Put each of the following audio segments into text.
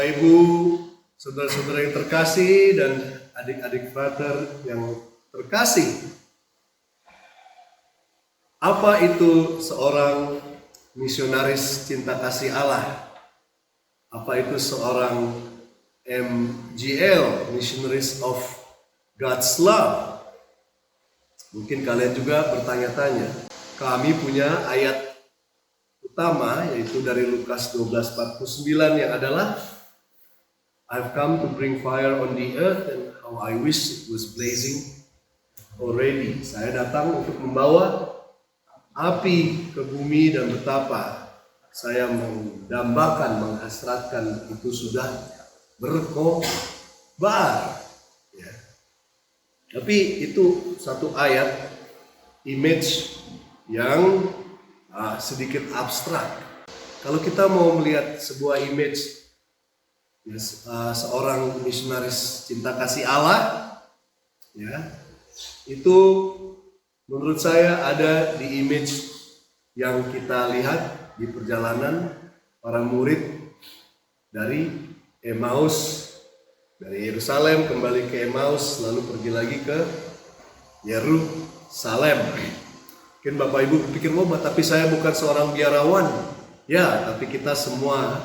Bapak Ibu, saudara-saudara yang terkasih dan adik-adik frater yang terkasih. Apa itu seorang misionaris cinta kasih Allah? Apa itu seorang MGL, Missionaries of God's Love? Mungkin kalian juga bertanya-tanya. Kami punya ayat utama yaitu dari Lukas 12:49 yang adalah I've come to bring fire on the earth and how I wish it was blazing already. Saya datang untuk membawa api ke bumi dan betapa saya mendambakan, menghasratkan itu sudah berkobar. Ya. Tapi itu satu ayat, image yang sedikit abstrak. Kalau kita mau melihat sebuah image ya, seorang misionaris cinta kasih Allah, ya, itu menurut saya ada di image yang kita lihat di perjalanan para murid dari Emmaus, dari Yerusalem kembali ke Emmaus, lalu pergi lagi ke Yerusalem. Mungkin Bapak Ibu berpikir, tapi saya bukan seorang biarawan. Ya, tapi kita semua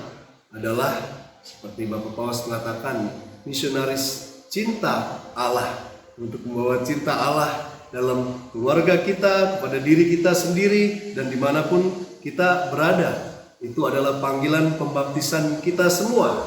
adalah seperti Bapak Paulus mengatakan, misionaris cinta Allah, untuk membawa cinta Allah dalam keluarga kita, kepada diri kita sendiri, dan dimanapun kita berada. Itu adalah panggilan pembaptisan kita semua.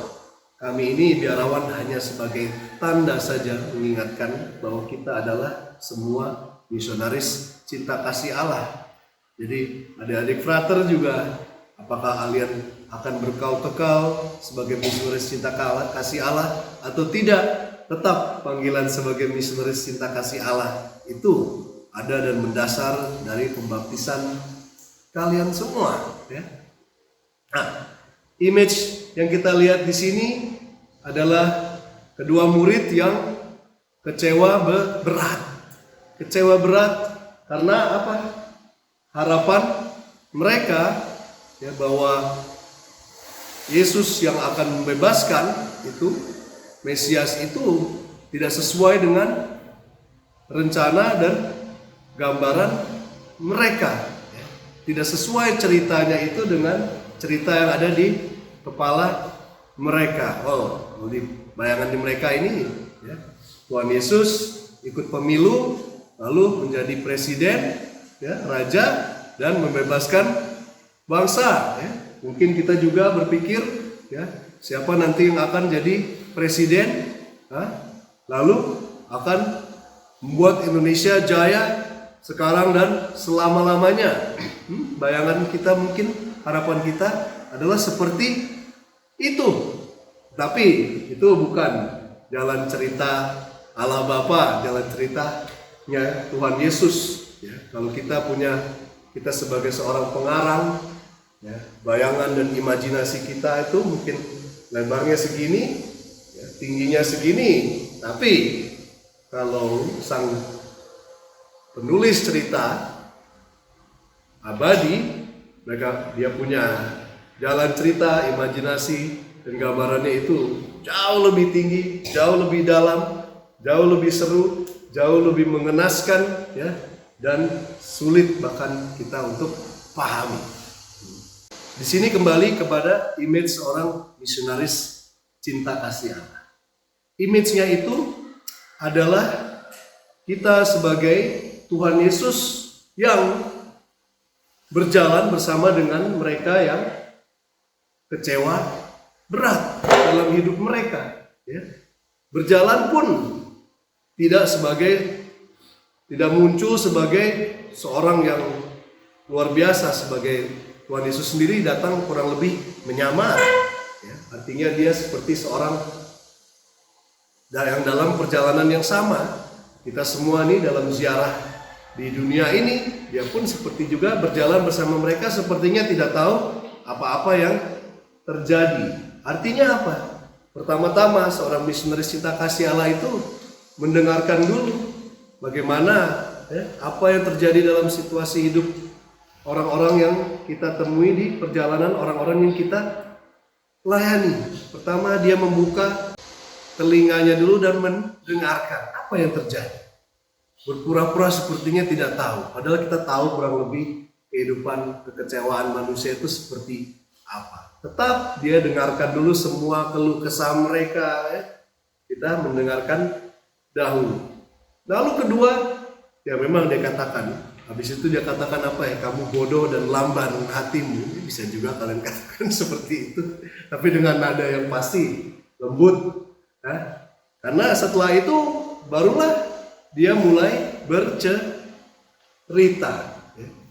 Kami ini biarawan hanya sebagai tanda saja mengingatkan bahwa kita adalah semua misionaris cinta kasih Allah. Jadi adik-adik frater juga, apakah kalian akan berkau kekal sebagai misionaris cinta kasih Allah atau tidak? Tetap panggilan sebagai misionaris cinta kasih Allah itu ada dan mendasar dari pembaptisan kalian semua. Ya. Nah, image yang kita lihat di sini adalah kedua murid yang kecewa berat. Kecewa berat karena apa? Harapan mereka ya bahwa Yesus yang akan membebaskan itu, Mesias itu tidak sesuai dengan rencana dan gambaran mereka. Tidak sesuai ceritanya itu dengan cerita yang ada di kepala mereka. Oh, di bayangan di mereka ini ya, Tuhan Yesus ikut pemilu, lalu menjadi presiden, ya, raja, dan membebaskan bangsa. Ya. Mungkin kita juga berpikir, ya, siapa nanti yang akan jadi presiden, lalu akan membuat Indonesia jaya sekarang dan selama-lamanya. Bayangan kita mungkin, harapan kita adalah seperti itu. Tapi itu bukan jalan cerita Allah Bapa, jalan ceritanya Tuhan Yesus. Ya, kalau kita sebagai seorang pengarang, ya, bayangan dan imajinasi kita itu mungkin lebarnya segini, ya, tingginya segini. Tapi kalau sang penulis cerita abadi, dia punya jalan cerita, imajinasi dan gambarannya itu jauh lebih tinggi, jauh lebih dalam, jauh lebih seru, jauh lebih mengenaskan, ya, dan sulit bahkan kita untuk pahami. Di sini kembali kepada image seorang misionaris cinta kasih Allah. Image-nya itu adalah kita sebagai Tuhan Yesus yang berjalan bersama dengan mereka yang kecewa berat dalam hidup mereka. Ya. Berjalan pun tidak muncul sebagai seorang yang luar biasa, sebagai Tuhan Yesus sendiri datang kurang lebih menyamar. Ya, artinya dia seperti seorang yang dalam perjalanan yang sama. Kita semua nih dalam ziarah di dunia ini, dia pun seperti juga berjalan bersama mereka, sepertinya tidak tahu apa-apa yang terjadi. Artinya apa? Pertama-tama seorang misionaris cinta kasih Allah itu mendengarkan dulu bagaimana, ya, apa yang terjadi dalam situasi hidup orang-orang yang kita temui di perjalanan, orang-orang yang kita layani. Pertama, dia membuka telinganya dulu dan mendengarkan apa yang terjadi. Berpura-pura sepertinya tidak tahu, padahal kita tahu kurang lebih kehidupan kekecewaan manusia itu seperti apa. Tetap dia dengarkan dulu semua keluh kesah mereka, ya. Kita mendengarkan dahulu. Lalu kedua, ya memang dia katakan, habis itu dia katakan apa ya, kamu bodoh dan lamban hatimu. Bisa juga kalian katakan seperti itu, tapi dengan nada yang pasti, lembut. Nah, karena setelah itu barulah dia mulai bercerita.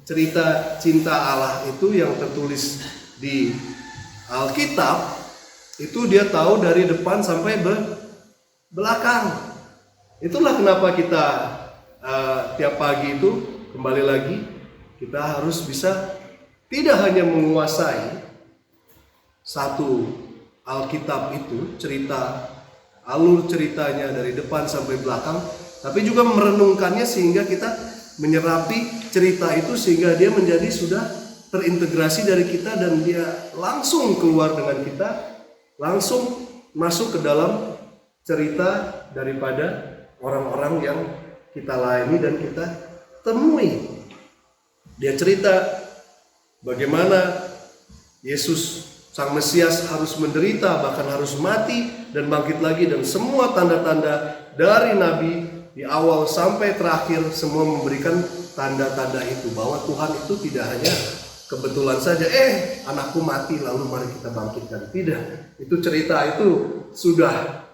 Cerita cinta Allah itu yang tertulis di Alkitab, itu dia tahu dari depan sampai belakang. Itulah kenapa kita tiap pagi itu kembali lagi kita harus bisa tidak hanya menguasai satu Alkitab itu, alur ceritanya dari depan sampai belakang, tapi juga merenungkannya sehingga kita menyerapi cerita itu sehingga dia menjadi sudah terintegrasi dari kita dan dia langsung keluar dengan kita, langsung masuk ke dalam cerita daripada orang-orang yang kita layani dan kita temui. Dia cerita bagaimana Yesus Sang Mesias harus menderita, bahkan harus mati dan bangkit lagi, dan semua tanda-tanda dari Nabi di awal sampai terakhir semua memberikan tanda-tanda itu bahwa Tuhan itu tidak hanya kebetulan saja anakku mati lalu mari kita bangkitkan. Tidak, itu cerita itu sudah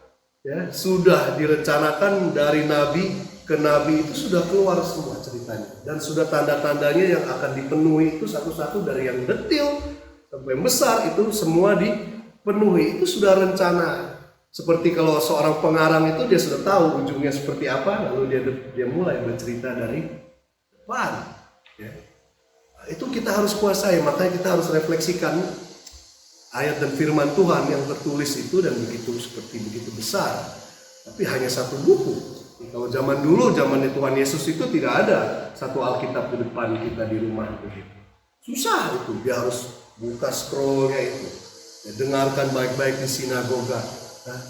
direncanakan dari nabi ke nabi, itu sudah keluar semua ceritanya, dan sudah tanda-tandanya yang akan dipenuhi itu satu-satu dari yang detil sampai yang besar itu semua dipenuhi. Itu sudah rencana. Seperti kalau seorang pengarang itu dia sudah tahu ujungnya seperti apa, lalu dia mulai bercerita dari depan. Ya. Itu kita harus kuasai, makanya kita harus refleksikan ayat dan firman Tuhan yang tertulis itu dan begitu besar. Tapi hanya satu buku. Kalau zaman dulu, zamannya Tuhan Yesus itu tidak ada satu Alkitab di depan kita di rumah begitu. Susah itu, dia harus buka scrollnya itu, ya, dengarkan baik-baik di sinagoga. Nah,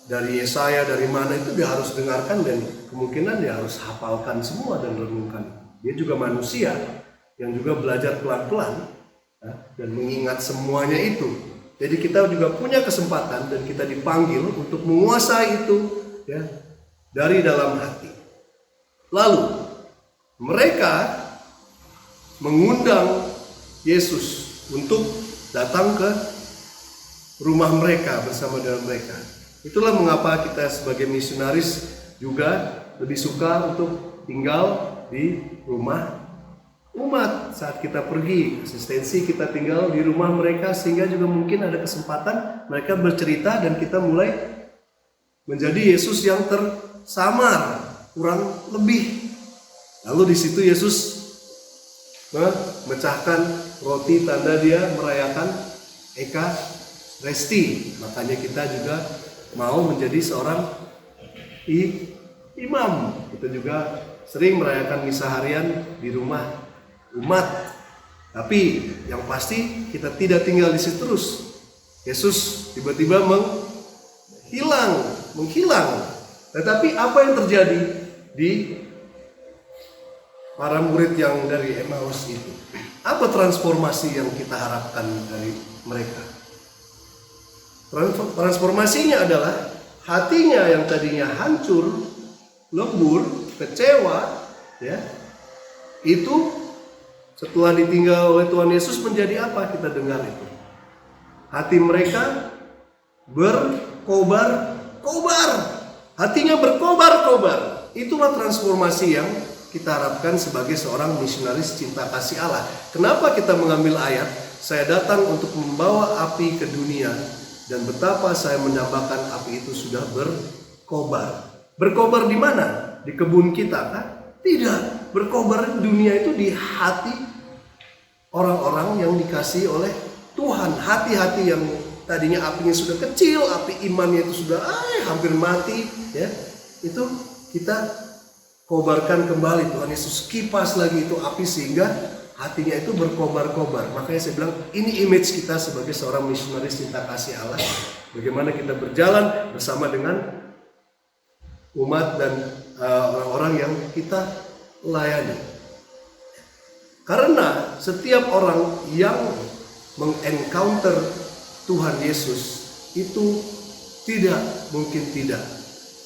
dari Yesaya dari mana itu dia harus dengarkan dan kemungkinan dia harus hafalkan semua dan renungkan. Dia juga manusia yang juga belajar pelan-pelan dan mengingat semuanya itu. Jadi kita juga punya kesempatan dan kita dipanggil untuk menguasai itu, ya, dari dalam hati. Lalu mereka mengundang Yesus untuk datang ke rumah mereka bersama dengan mereka. Itulah mengapa kita sebagai misionaris juga lebih suka untuk tinggal di rumah umat. Saat kita pergi asistensi, kita tinggal di rumah mereka sehingga juga mungkin ada kesempatan mereka bercerita dan kita mulai menjadi Yesus yang tersamar kurang lebih. Lalu di situ Yesus memecahkan roti tanda dia merayakan Ekaristi. Makanya kita juga mau menjadi seorang imam. Kita juga sering merayakan misa harian di rumah umat. Tapi yang pasti kita tidak tinggal di situ terus. Yesus tiba-tiba menghilang. Tetapi apa yang terjadi di para murid yang dari Emmaus itu? Apa transformasi yang kita harapkan dari mereka? Transformasinya adalah hatinya yang tadinya hancur, lebur, kecewa, ya, itu setelah ditinggal oleh Tuhan Yesus menjadi apa? Kita dengar itu. Hati mereka berkobar-kobar. Hatinya berkobar-kobar. Itulah transformasi yang kita harapkan sebagai seorang misionaris cinta kasih Allah. Kenapa kita mengambil ayat, saya datang untuk membawa api ke dunia, dan betapa saya menambahkan api itu sudah berkobar. Berkobar di mana? Di kebun kita kan? Tidak. Berkobar di dunia itu di hati orang-orang yang dikasihi oleh Tuhan. Hati-hati yang tadinya apinya sudah kecil, api imannya itu sudah hampir mati, ya. Itu kita kobarkan kembali. Tuhan Yesus kipas lagi itu api sehingga hatinya itu berkobar-kobar. Makanya saya bilang ini image kita sebagai seorang misionaris cinta kasih Allah. Bagaimana kita berjalan bersama dengan umat dan orang-orang yang kita layani. Karena setiap orang yang mengencounter Tuhan Yesus itu mungkin tidak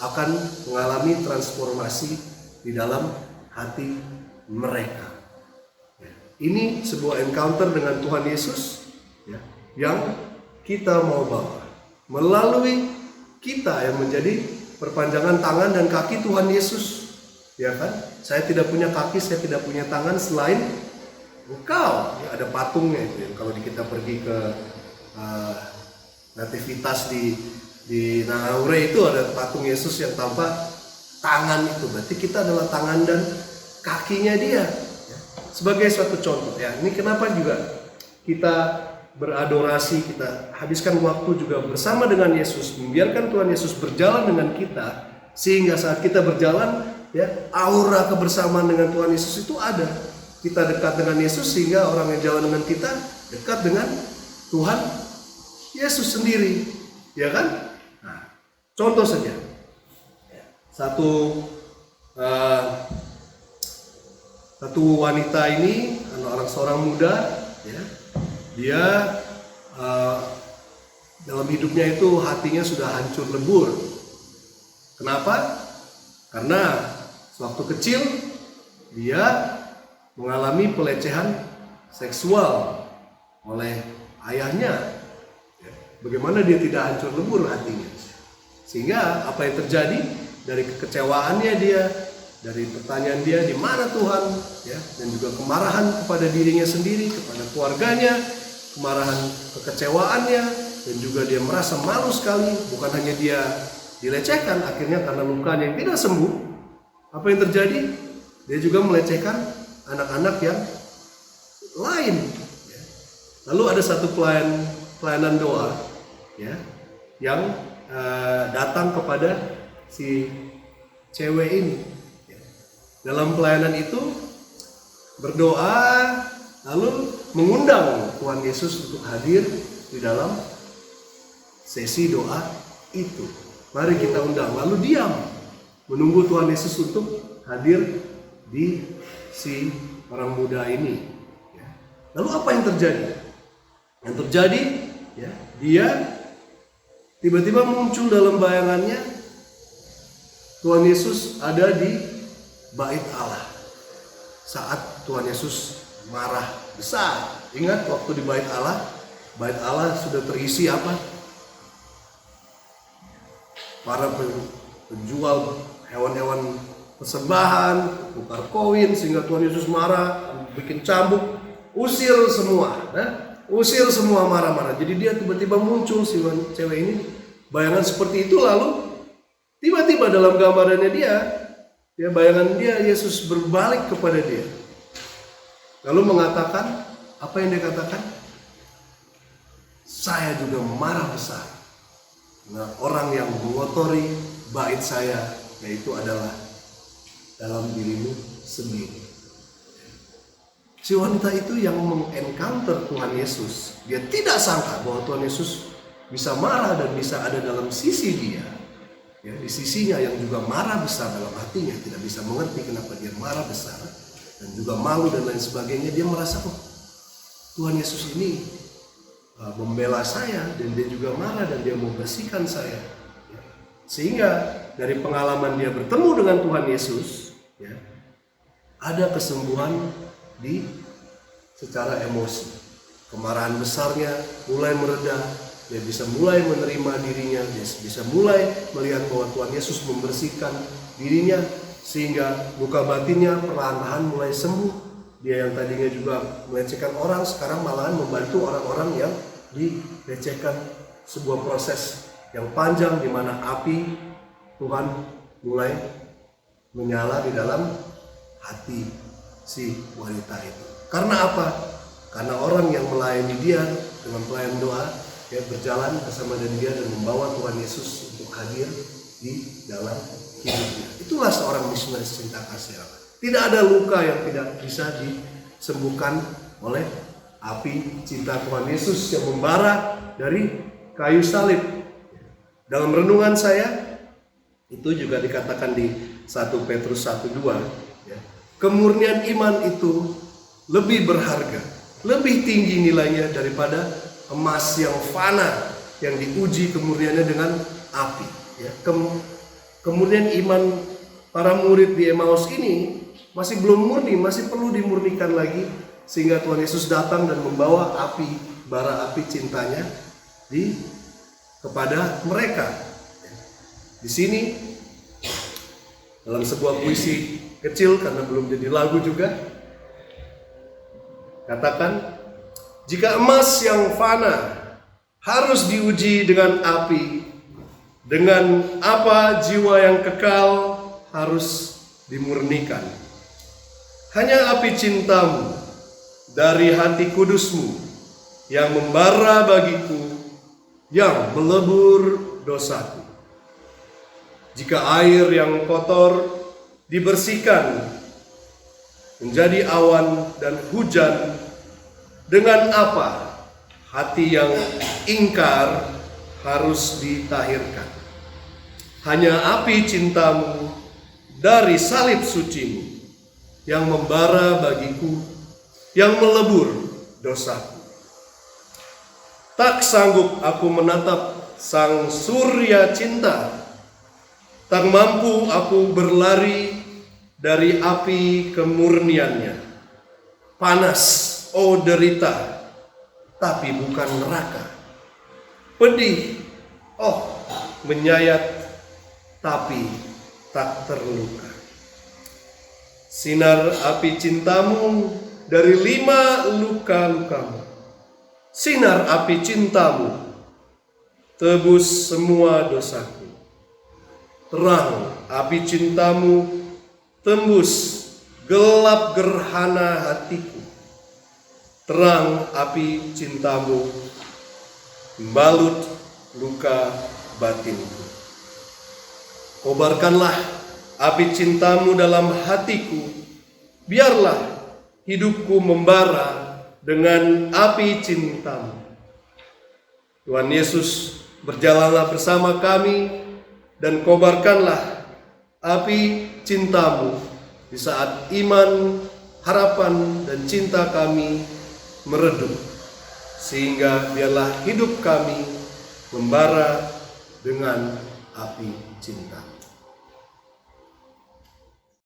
akan mengalami transformasi di dalam hati mereka. Ini sebuah encounter dengan Tuhan Yesus yang kita mau bawa melalui kita yang menjadi perpanjangan tangan dan kaki Tuhan Yesus, ya kan? Saya tidak punya kaki, saya tidak punya tangan selain Engkau. Ya, ada patungnya itu. Kalau kita pergi ke Nativitas di Naure itu ada patung Yesus yang tanpa tangan itu. Berarti kita adalah tangan dan kakinya Dia. Ya. Sebagai suatu contoh ya. Ini kenapa juga kita beradorasi, kita habiskan waktu juga bersama dengan Yesus, membiarkan Tuhan Yesus berjalan dengan kita, sehingga saat kita berjalan ya, aura kebersamaan dengan Tuhan Yesus itu ada. Kita dekat dengan Yesus sehingga orang yang jalan dengan kita dekat dengan Tuhan Yesus sendiri, ya kan? Nah, contoh saja, satu wanita ini, seorang muda, ya, dia dalam hidupnya itu hatinya sudah hancur lebur. Kenapa? Karena sewaktu kecil dia mengalami pelecehan seksual oleh ayahnya. Bagaimana dia tidak hancur lebur hatinya? Sehingga apa yang terjadi dari kekecewaannya dia, dari pertanyaan dia di mana Tuhan, ya, dan juga kemarahan kepada dirinya sendiri, kepada keluarganya, kemarahan kekecewaannya, dan juga dia merasa malu sekali. Bukan hanya dia dilecehkan, akhirnya karena lukanya yang tidak sembuh, apa yang terjadi? Dia juga melecehkan anak-anak yang lain. Lalu ada satu pelayanan doa, ya, yang datang kepada si cewek ini. Dalam pelayanan itu berdoa, lalu mengundang Tuhan Yesus untuk hadir di dalam sesi doa itu. Mari kita undang, lalu diam menunggu Tuhan Yesus untuk hadir di si orang muda ini. Lalu apa yang terjadi? Yang terjadi, ya, dia tiba-tiba muncul dalam bayangannya Tuhan Yesus ada di bait Allah. Saat Tuhan Yesus marah besar. Ingat waktu di bait Allah sudah terisi apa? Para penjual hewan-hewan persembahan, tukar koin, sehingga Tuhan Yesus marah, bikin cambuk, usir semua. Usir semua marah-marah. Jadi dia tiba-tiba muncul si cewek ini, bayangan seperti itu, lalu tiba-tiba dalam gambarannya dia bayangan dia Yesus berbalik kepada dia. Lalu mengatakan, apa yang dia katakan? Saya juga marah besar. Nah, orang yang mengotori bait saya, yaitu adalah dalam dirimu sendiri. Si wanita itu yang mengencounter Tuhan Yesus, dia tidak sangka bahwa Tuhan Yesus bisa marah dan bisa ada dalam sisi dia, ya, di sisinya yang juga marah besar dalam hatinya, tidak bisa mengerti kenapa dia marah besar dan juga malu dan lain sebagainya. Dia merasa, oh, Tuhan Yesus ini membela saya dan dia juga marah dan dia membersihkan saya. Sehingga dari pengalaman dia bertemu dengan Tuhan Yesus, ya, ada kesembuhan secara emosi. Kemarahan besarnya mulai mereda, dia bisa mulai menerima dirinya, dia bisa mulai melihat bahwa Tuhan Yesus membersihkan dirinya, sehingga luka batinnya perlahan-lahan mulai sembuh. Dia yang tadinya juga melecehkan orang, sekarang malahan membantu orang-orang yang dilecehkan. Sebuah proses yang panjang di mana api Tuhan mulai menyala di dalam hati si wanita itu. Karena apa? Karena orang yang melayani dia dengan pelayan doa, dia berjalan bersama dengan dia dan membawa Tuhan Yesus untuk hadir di dalam hidupnya. Itulah seorang misionaris cinta kasih Allah. Tidak ada luka yang tidak bisa disembuhkan oleh api cinta Tuhan Yesus yang membara dari kayu salib. Dalam renungan saya, itu juga dikatakan di 1 Petrus 1:2, ya, kemurnian iman itu lebih berharga, lebih tinggi nilainya daripada emas yang fana yang diuji kemurniannya dengan api. Ya, kemurnian iman para murid di Emmaus ini masih belum murni, masih perlu dimurnikan lagi, sehingga Tuhan Yesus datang dan membawa api, bara api cintanya kepada mereka. Di sini dalam sebuah puisi kecil, karena belum jadi lagu juga, katakan, jika emas yang fana harus diuji dengan api, dengan apa jiwa yang kekal harus dimurnikan. Hanya api cintamu dari hati kudusmu yang membara bagiku, yang melebur dosaku. Jika air yang kotor dibersihkan menjadi awan dan hujan, dengan apa hati yang ingkar harus ditahirkan? Hanya api cintamu dari salib sucimu yang membara bagiku, yang melebur dosaku. Tak sanggup aku menatap sang surya cinta, tak mampu aku berlari dari api kemurniannya. Panas, oh derita, tapi bukan neraka. Pedih, oh menyayat, tapi tak terluka. Sinar api cintamu dari 5 luka-lukamu. Sinar api cintamu tebus semua dosaku. Terang api cintamu tembus gelap gerhana hatiku. Terang api cintamu membalut luka batinku. Kobarkanlah api cintamu dalam hatiku, biarlah hidupku membara dengan api cintamu. Tuhan Yesus, berjalanlah bersama kami dan kobarkanlah api cintamu di saat iman, harapan, dan cinta kami meredup, sehingga biarlah hidup kami membara dengan api cinta.